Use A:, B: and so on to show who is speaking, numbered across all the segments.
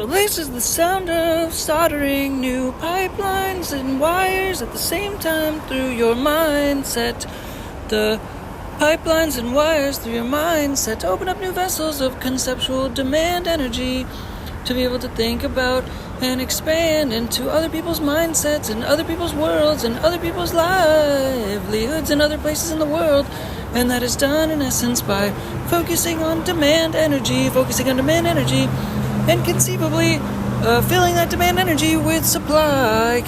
A: This is the sound of soldering new pipelines and wires at the same time through your mindset. The pipelines and wires through your mindset open up new vessels of conceptual demand energy to be able to think about and expand into other people's mindsets and other people's worlds and other people's livelihoods and other places in the world. And that is done in essence by focusing on demand energy, and conceivably filling that demand energy with supply,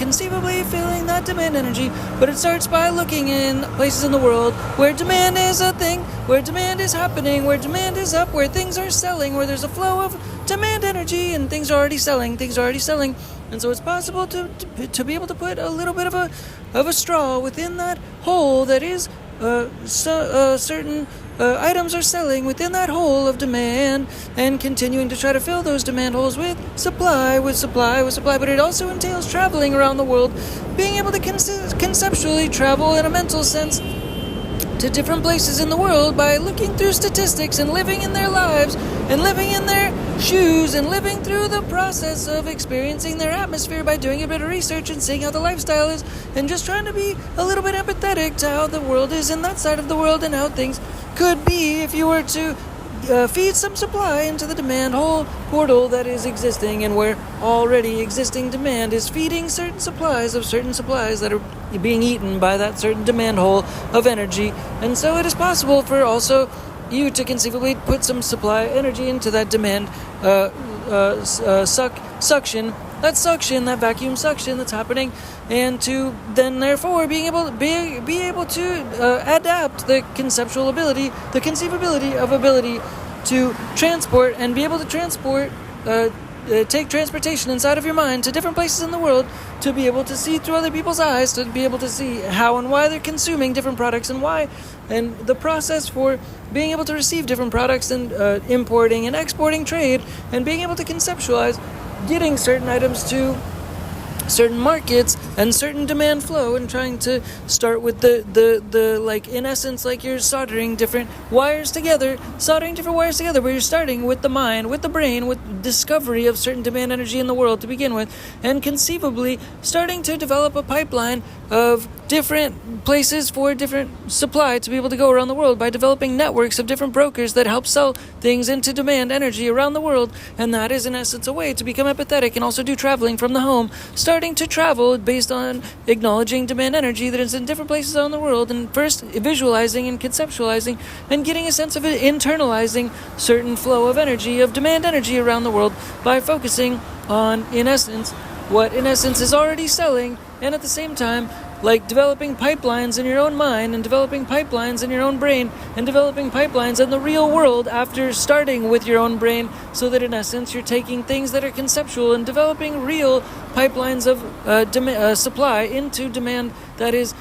A: but it starts by looking in places in the world where demand is a thing, where demand is happening, where demand is up, where things are selling, where there's a flow of demand energy and things are already selling, and so it's possible to be able to put a little bit of a straw within that hole that is certain items are selling within that hole of demand, and continuing to try to fill those demand holes with supply. But it also entails traveling around the world, being able to conceptually travel in a mental sense to different places in the world by looking through statistics and living in their lives and living in their shoes and living through the process of experiencing their atmosphere by doing a bit of research and seeing how the lifestyle is, and just trying to be a little bit empathetic to how the world is in that side of the world and how things could be if you were to feed some supply into the demand hole portal that is existing, and where already existing demand is feeding certain supplies that are being eaten by that certain demand hole of energy. And so it is possible for also you to conceivably put some supply energy into that demand suction, that vacuum suction that's happening, and to then therefore be able to adapt the conceivability to transport and be able to transport, take transportation inside of your mind to different places in the world, to be able to see through other people's eyes, to be able to see how and why they're consuming different products and why, and the process for being able to receive different products and importing and exporting trade, and being able to conceptualize getting certain items to certain markets and certain demand flow, and trying to start with the like, in essence, like you're soldering different wires together, where you're starting with the mind, with the brain, with discovery of certain demand energy in the world to begin with, and conceivably starting to develop a pipeline of different places for different supply to be able to go around the world by developing networks of different brokers that help sell things into demand energy around the world. And that is in essence a way to become empathetic and also do traveling from the home, starting to travel based on acknowledging demand energy that is in different places around the world, and first visualizing and conceptualizing and getting a sense of it, internalizing certain flow of energy, of demand energy around the world by focusing on, in essence, what in essence is already selling, and at the same time like developing pipelines in your own mind and developing pipelines in your own brain and developing pipelines in the real world after starting with your own brain, so that in essence you're taking things that are conceptual and developing real pipelines of supply into demand that is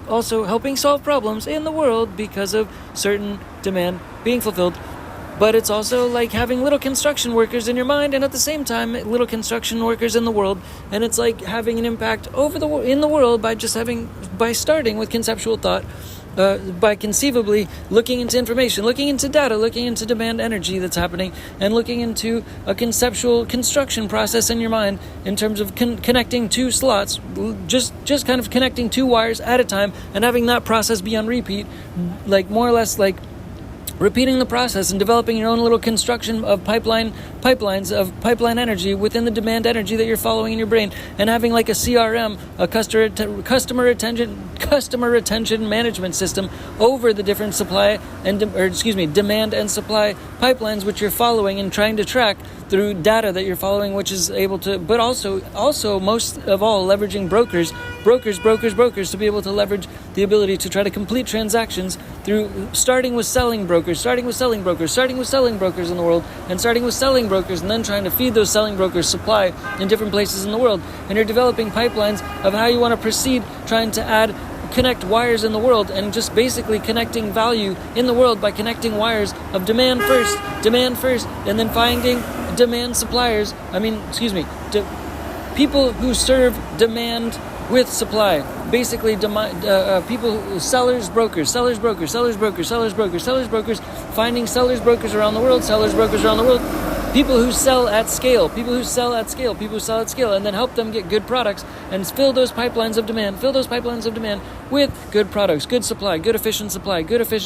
A: also helping solve problems in the world because of certain demand being fulfilled. But it's also like having little construction workers in your mind, and at the same time little construction workers in the world, and it's like having an impact in the world by starting with conceptual thought, by conceivably looking into information, looking into data, looking into demand energy that's happening, and looking into a conceptual construction process in your mind in terms of connecting two slots, just kind of connecting two wires at a time, and having that process be on repeat, like more or less like repeating the process and developing your own little construction of pipelines of pipeline energy within the demand energy that you're following in your brain, and having like a CRM, a customer retention management system over the different demand and supply pipelines which you're following and trying to track through data that you're following, which is able to, but also most of all leveraging brokers to be able to leverage the ability to try to complete transactions through starting with selling brokers in the world, and starting with selling brokers and then trying to feed those selling brokers supply in different places in the world. And you're developing pipelines of how you want to proceed, trying to connect wires in the world, and just basically connecting value in the world by connecting wires of demand first, and then finding people who serve demand with supply. basically sellers, brokers, finding sellers, brokers around the world, people who sell at scale, and then help them get good products and fill those pipelines of demand with good products, good supply, good efficient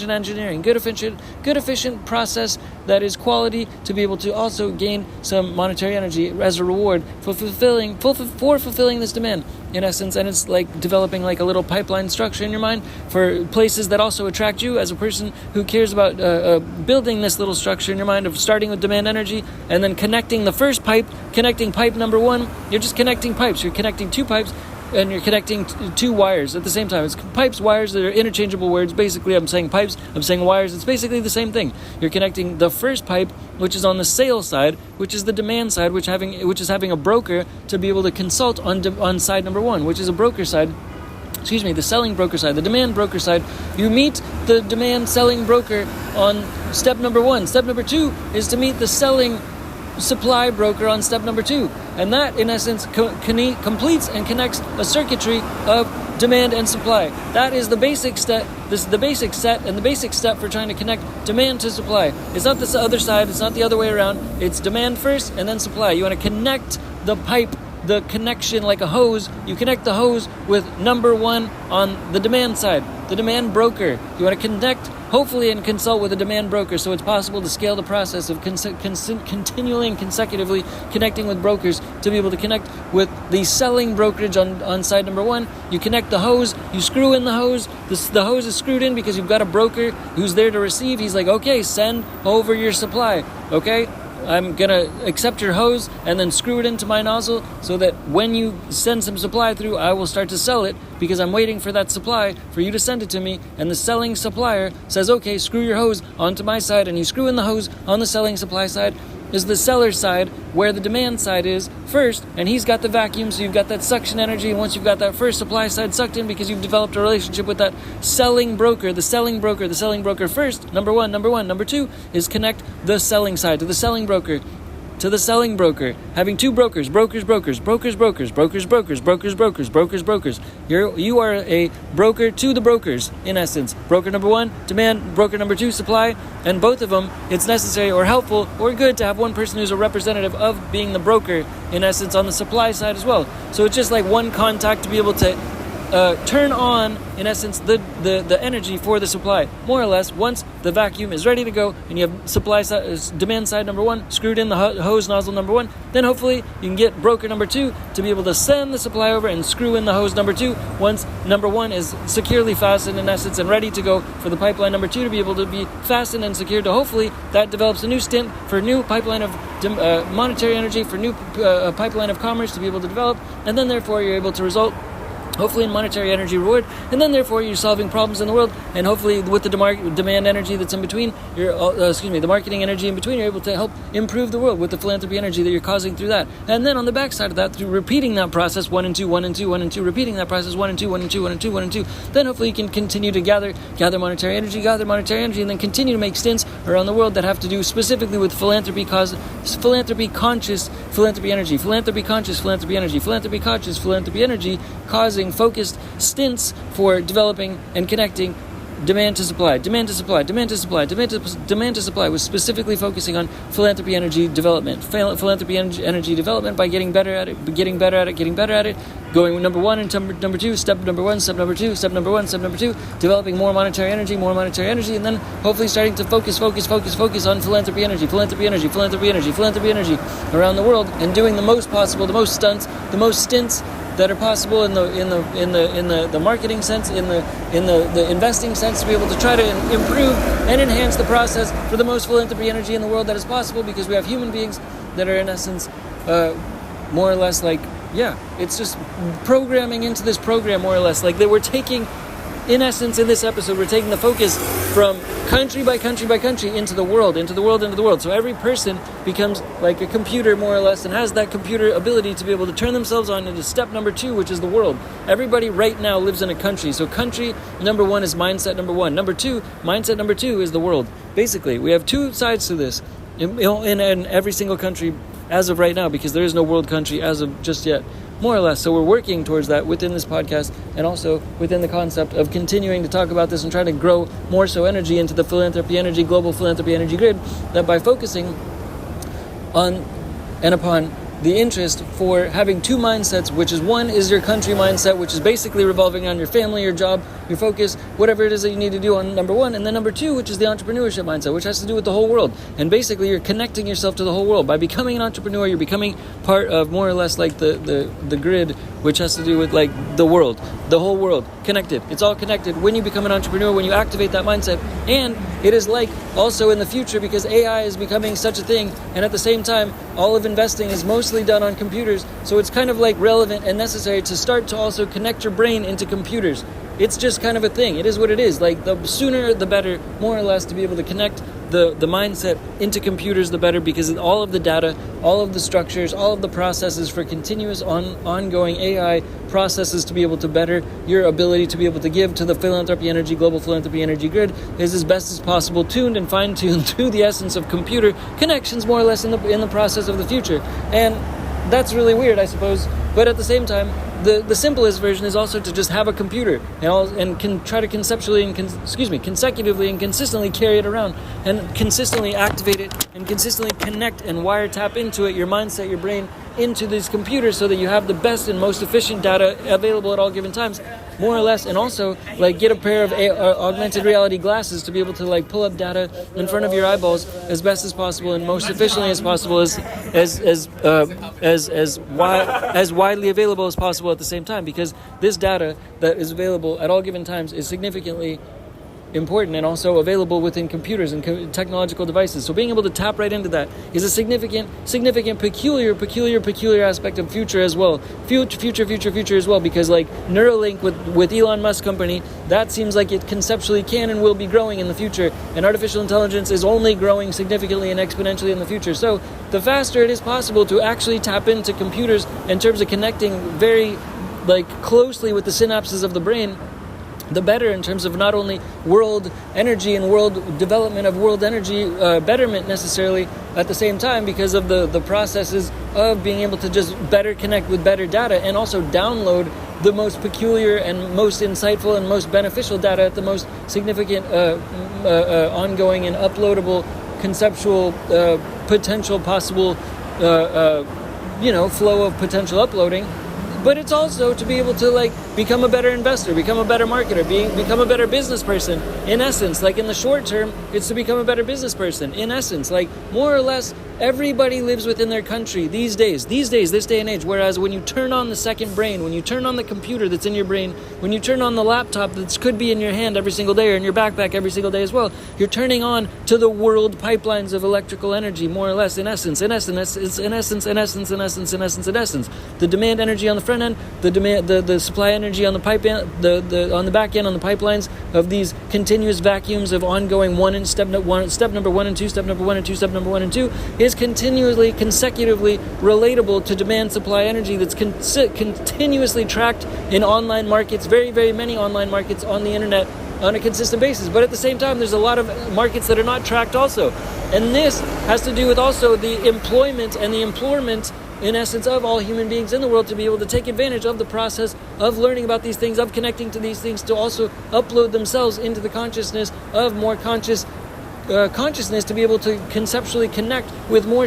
A: engineering, good efficient process that is quality, to be able to also gain some monetary energy as a reward for fulfilling this demand, in essence. And it's like developing like a little pipeline structure in your mind for places that also attract you as a person who cares about building this little structure in your mind of starting with demand energy and then connecting the first pipe, connecting pipe number one. You're just connecting pipes. You're connecting two pipes, and you're connecting two wires at the same time. It's pipes, wires, that are interchangeable words. Basically, I'm saying pipes, I'm saying wires. It's basically the same thing. You're connecting the first pipe, which is on the sale side, which is the demand side, which is having a broker to be able to consult on side number one, which is a broker side. The selling broker side, the demand broker side. You meet the demand selling broker on step number one. Step number two is to meet the selling supply broker on step number two. And that, in essence, completes and connects a circuitry of demand and supply. That is the basic step. This is the basic set and the basic step for trying to connect demand to supply. It's not this other side. It's not the other way around. It's demand first and then supply. You want to connect the pipe, the connection like a hose. You connect the hose with number one on the demand side, the demand broker. You want to connect, hopefully, and consult with a demand broker, so it's possible to scale the process of continually and consecutively connecting with brokers to be able to connect with the selling brokerage on side number one. You connect the hose, you screw in the hose. The hose is screwed in because you've got a broker who's there to receive. He's like, okay, send over your supply, okay? I'm going to accept your hose and then screw it into my nozzle so that when you send some supply through, I will start to sell it because I'm waiting for that supply for you to send it to me. And the selling supplier says, okay, screw your hose onto my side, and you screw in the hose on the selling supply side. Is the seller side where the demand side is first, and he's got the vacuum, so you've got that suction energy. And once you've got that first supply side sucked in because you've developed a relationship with that selling broker first, number one. Number two is connect the selling side to the selling broker. Having two brokers. You are a broker to the brokers, in essence. Broker number one, demand. Broker number two, supply. And both of them, it's necessary or helpful or good to have one person who's a representative of being the broker, in essence, on the supply side as well. So it's just like one contact to be able to turn on, in essence, the energy for the supply. More or less, once the vacuum is ready to go and you have supply side, demand side number one, screwed in the hose nozzle number one, then hopefully you can get broker number two to be able to send the supply over and screw in the hose number two once number one is securely fastened, in essence, and ready to go for the pipeline number two to be able to be fastened and secured. To hopefully that develops a new stint for a new pipeline of monetary energy, for new pipeline of commerce to be able to develop, and then therefore you're able to result hopefully in monetary energy reward, and then therefore you're solving problems in the world, and hopefully with the demand energy that's in between, the marketing energy in between, you're able to help improve the world with the philanthropy energy that you're causing through that. And then on the backside of that, through repeating that process 1 and 2, repeating that process 1 and 2, then hopefully you can continue to gather monetary energy, and then continue to make stints around the world that have to do specifically with philanthropy conscious philanthropy energy, causing focused stints for developing and connecting demand to supply, was specifically focusing on philanthropy energy development. Energy development by getting better at it, going number one and number two, step number one, step number two, developing more monetary energy, and then hopefully starting to focus on philanthropy energy around the world, and doing the most possible, the most stints that are possible in the marketing sense, in the investing sense, to be able to try to improve and enhance the process for the most philanthropy energy in the world that is possible, because we have human beings that are, in essence, more or less like, it's just programming into this program, more or less, like that we're taking, in essence, in this episode, we're taking the focus from country by country into the world. So every person becomes like a computer, more or less, and has that computer ability to be able to turn themselves on into step number 2, which is the world. Everybody right now lives in a country. So country number 1 is mindset number 1. Mindset number 2 is the world. Basically, we have two sides to this in every single country as of right now, because there is no world country as of just yet. more or less. So we're working towards that within this podcast, and also within the concept of continuing to talk about this and trying to grow more so energy into the philanthropy energy, global philanthropy energy grid, that by focusing on and upon the interest for having two mindsets, which is one is your country mindset, which is basically revolving on your family, your job, your focus, whatever it is that you need to do on number one, and then number two, which is the entrepreneurship mindset, which has to do with the whole world. And basically you're connecting yourself to the whole world. By becoming an entrepreneur, you're becoming part of more or less like the grid, which has to do with like the world, the whole world, connected. It's all connected when you become an entrepreneur, when you activate that mindset. And it is like also in the future, because AI is becoming such a thing, and at the same time, all of investing is mostly done on computers, so it's kind of like relevant and necessary to start to also connect your brain into computers. It's just kind of a thing. It is what it is. Like the sooner the better, more or less, to be able to connect the mindset into computers, the better, because all of the data, all of the structures, all of the processes for continuous ongoing AI processes to be able to better your ability to be able to give to the philanthropy energy, global philanthropy energy grid is as best as possible tuned and fine-tuned to the essence of computer connections, more or less, in the process of the future. And that's really weird, I suppose, but at the same time, the simplest version is also to just have a computer and can try to conceptually and consecutively and consistently carry it around and consistently activate it and consistently connect and wiretap into it, your mindset, your brain, into these computers, so that you have the best and most efficient data available at all given times, more or less. And also like get a pair of augmented reality glasses to be able to like pull up data in front of your eyeballs as best as possible and most efficiently as possible, as widely available as possible at the same time, because this data that is available at all given times is significantly important and also available within computers and technological devices. So being able to tap right into that is a significant, peculiar aspect of future as well. Future as well, because like Neuralink with Elon Musk company, that seems like it conceptually can and will be growing in the future, and artificial intelligence is only growing significantly and exponentially in the future. So the faster it is possible to actually tap into computers in terms of connecting very like closely with the synapses of the brain, the better, in terms of not only world energy and world development of world energy betterment necessarily at the same time, because of the processes of being able to just better connect with better data and also download the most peculiar and most insightful and most beneficial data at the most significant ongoing and uploadable conceptual potential possible flow of potential uploading. But it's also to be able to like become a better investor, become a better marketer, become a better business person. In essence, like in the short term, it's to become a better business person. In essence, like more or less, everybody lives within their country these days, this day and age. Whereas when you turn on the second brain, when you turn on the computer that's in your brain, when you turn on the laptop that could be in your hand every single day or in your backpack every single day as well, you're turning on to the world pipelines of electrical energy, more or less. In essence. The demand energy on the front end, the supply energy on the pipe end, on the back end, on the pipelines of these continuous vacuums of ongoing step number 1 and 2, step number 1 and 2, step number 1 and 2 is continuously, consecutively relatable to demand supply energy that's continuously tracked in online markets, very, very many online markets on the internet on a consistent basis. But at the same time, there's a lot of markets that are not tracked also. And this has to do with also the employment and the implorement, in essence, of all human beings in the world to be able to take advantage of the process of learning about these things, of connecting to these things, to also upload themselves into the consciousness of more consciousness to be able to conceptually connect with more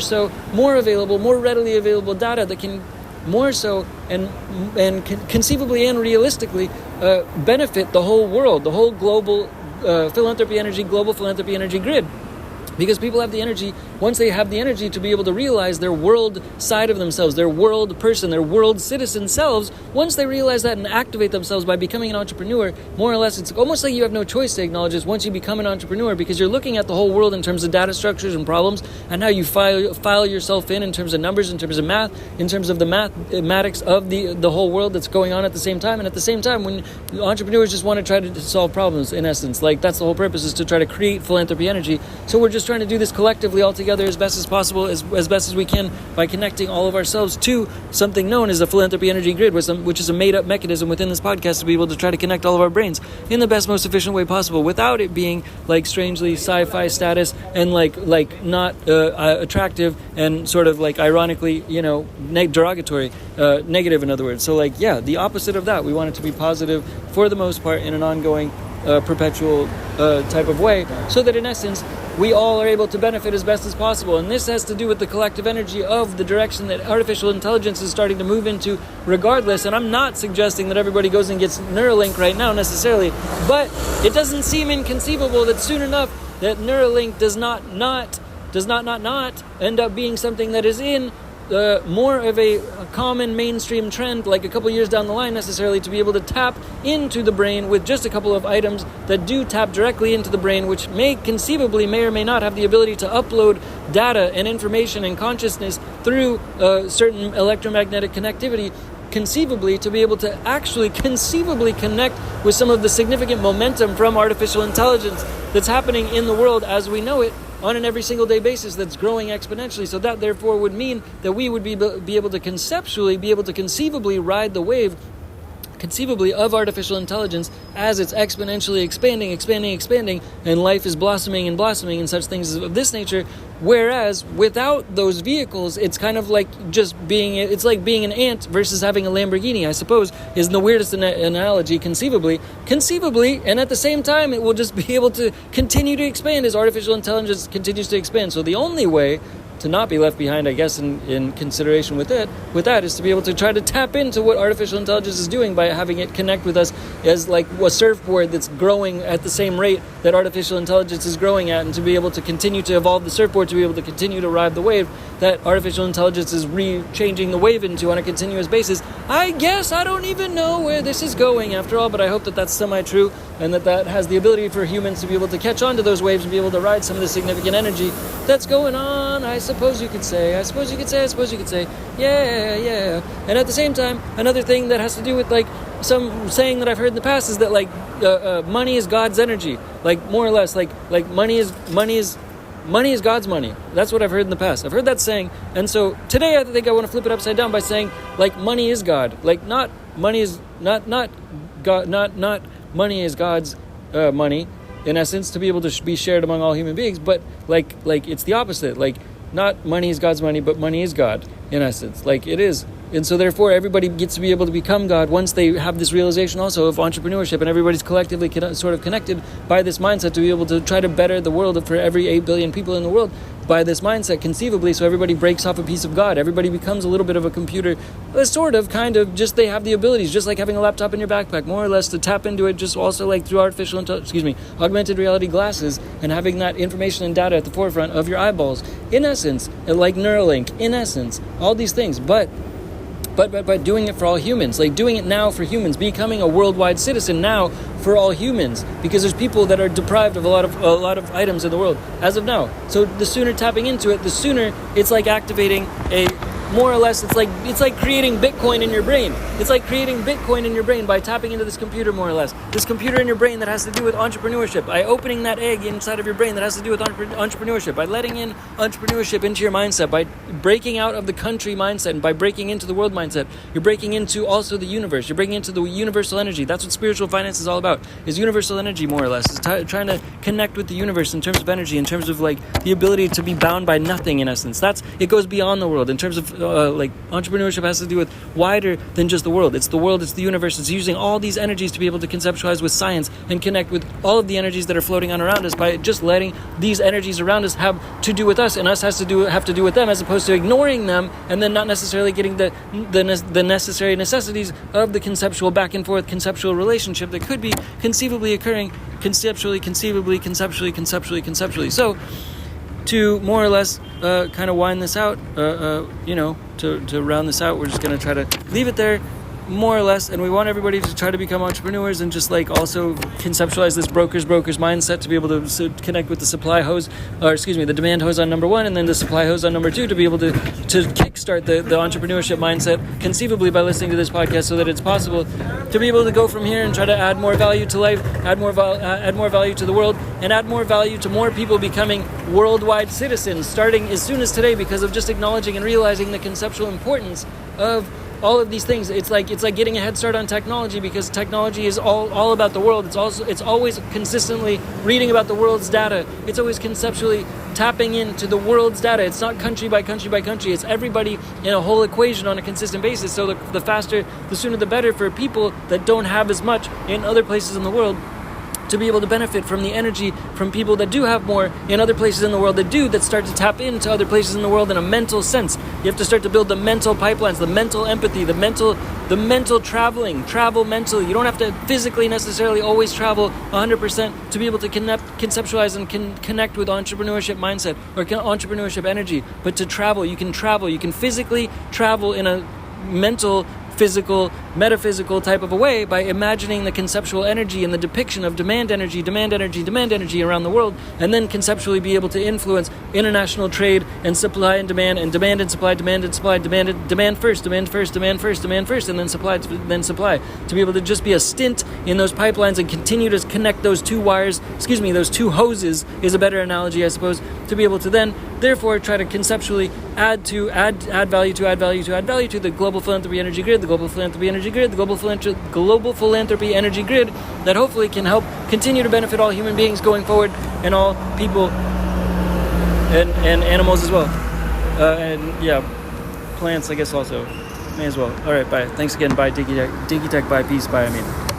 A: readily available data that can more so and conceivably and realistically benefit the whole world, the whole global global philanthropy energy grid. Because people have the energy, once they have the energy to be able to realize their world side of themselves, their world person, their world citizen selves, once they realize that and activate themselves by becoming an entrepreneur, more or less, it's almost like you have no choice to acknowledge this once you become an entrepreneur, because you're looking at the whole world in terms of data structures and problems, and how you file yourself in terms of numbers, in terms of math, in terms of the mathematics of the whole world that's going on at the same time. And at the same time, when entrepreneurs just want to try to solve problems, in essence, like that's the whole purpose, is to try to create philanthropy energy. So we're just trying to do this collectively all together as best as possible, as best as we can, by connecting all of ourselves to something known as the philanthropy energy grid, which is a made-up mechanism within this podcast to be able to try to connect all of our brains in the best, most efficient way possible, without it being like strangely sci-fi status and like not attractive and sort of like ironically, derogatory, negative in other words. So like, yeah, the opposite of that. We want it to be positive for the most part in an ongoing, perpetual type of way, so that in essence we all are able to benefit as best as possible. And this has to do with the collective energy of the direction that artificial intelligence is starting to move into regardless. And I'm not suggesting that everybody goes and gets Neuralink right now necessarily, but it doesn't seem inconceivable that soon enough that Neuralink does not end up being something that is in more of a common mainstream trend, like a couple years down the line necessarily, to be able to tap into the brain with just a couple of items that do tap directly into the brain, which may or may not have the ability to upload data and information and consciousness through certain electromagnetic connectivity, conceivably to be able to actually conceivably connect with some of the significant momentum from artificial intelligence that's happening in the world as we know it on an every single day basis, that's growing exponentially. So that therefore would mean that we would be able to conceivably ride the wave conceivably of artificial intelligence as it's exponentially expanding, and life is blossoming and such things of this nature. Whereas without those vehicles, it's kind of like it's like being an ant versus having a Lamborghini, I suppose, is the weirdest analogy conceivably, and at the same time, it will just be able to continue to expand as artificial intelligence continues to expand. So the only way to not be left behind, I guess, in consideration with that is to be able to try to tap into what artificial intelligence is doing by having it connect with us as like a surfboard that's growing at the same rate that artificial intelligence is growing at, and to be able to continue to evolve the surfboard to be able to continue to ride the wave that artificial intelligence is changing the wave into on a continuous basis. I guess I don't even know where this is going after all, but I hope that that's semi-true, and that has the ability for humans to be able to catch on to those waves and be able to ride some of the significant energy that's going on, I suppose you could say. Yeah. And at the same time, another thing that has to do with like some saying that I've heard in the past is that like money is God's energy, like more or less, like money is God's money. That's what I've heard in the past. I've heard that saying, and so today I think I want to flip it upside down by saying like money is God, like not money is not God, not money is God's money in essence to be able to be shared among all human beings, but like it's the opposite, like not money is God's money, but money is God in essence, like it is. And so therefore everybody gets to be able to become God once they have this realization also of entrepreneurship, and everybody's collectively sort of connected by this mindset to be able to try to better the world for every 8 billion people in the world by this mindset conceivably. So everybody breaks off a piece of God. Everybody becomes a little bit of a computer, kind of just they have the abilities, just like having a laptop in your backpack, more or less, to tap into it, just also like through augmented reality glasses, and having that information and data at the forefront of your eyeballs, in essence, like Neuralink, in essence, all these things, but doing it for all humans, like doing it now for humans, becoming a worldwide citizen now for all humans, because there's people that are deprived of a lot of items in the world as of now. So the sooner tapping into it, the sooner it's like activating a more or less, it's like creating Bitcoin in your brain. It's like creating Bitcoin in your brain by tapping into this computer, more or less. This computer in your brain that has to do with entrepreneurship, by opening that egg inside of your brain that has to do with entrepreneurship, by letting in entrepreneurship into your mindset, by breaking out of the country mindset and by breaking into the world mindset. You're breaking into also the universe. You're breaking into the universal energy. That's what spiritual finance is all about, is universal energy, more or less. It's trying to connect with the universe in terms of energy, in terms of like the ability to be bound by nothing, in essence. It goes beyond the world in terms of like entrepreneurship has to do with wider than just the world. It's the world, it's the universe. It's using all these energies to be able to conceptualize with science and connect with all of the energies that are floating on around us, by just letting these energies around us have to do with us, and us have to do with them, as opposed to ignoring them and then not necessarily getting the necessary necessities of the conceptual back and forth conceptual relationship that could be conceivably occurring conceptually. So to more or less kind of wind this out, to round this out, we're just going to try to leave it there. more or less, and we want everybody to try to become entrepreneurs and just like also conceptualize this brokers mindset to be able to connect with the the demand hose on number one, and then the supply hose on number two, to be able to kickstart the entrepreneurship mindset, conceivably by listening to this podcast, so that it's possible to be able to go from here and try to add more value to life, add more value to the world, and add more value to more people becoming worldwide citizens, starting as soon as today, because of just acknowledging and realizing the conceptual importance of all of these things. It's like getting a head start on technology, because technology is all about the world. It's always consistently reading about the world's data. It's always conceptually tapping into the world's data. It's not country by country by country. It's everybody in a whole equation on a consistent basis. So the faster, the sooner the better for people that don't have as much in other places in the world, to be able to benefit from the energy from people that do have more in other places in the world that start to tap into other places in the world in a mental sense. You have to start to build the mental pipelines, the mental empathy, the mental travel mentally. You don't have to physically necessarily always travel 100% to be able to conceptualize and connect with entrepreneurship mindset or entrepreneurship energy. But to travel, you can physically travel in a mental, physical, metaphysical type of a way by imagining the conceptual energy and the depiction of demand energy around the world, and then conceptually be able to influence international trade and supply and demand and supply, demand first, and then supply, to be able to just be a stint in those pipelines and continue to connect those two hoses is a better analogy, I suppose, to be able to then therefore try to conceptually add value to the global philanthropy energy grid, the global philanthropy energy grid, that hopefully can help continue to benefit all human beings going forward, and all people and animals as well, plants I guess also may as well. All right, bye. Thanks again. Bye, DinkyTech. Bye, peace. Bye, I mean.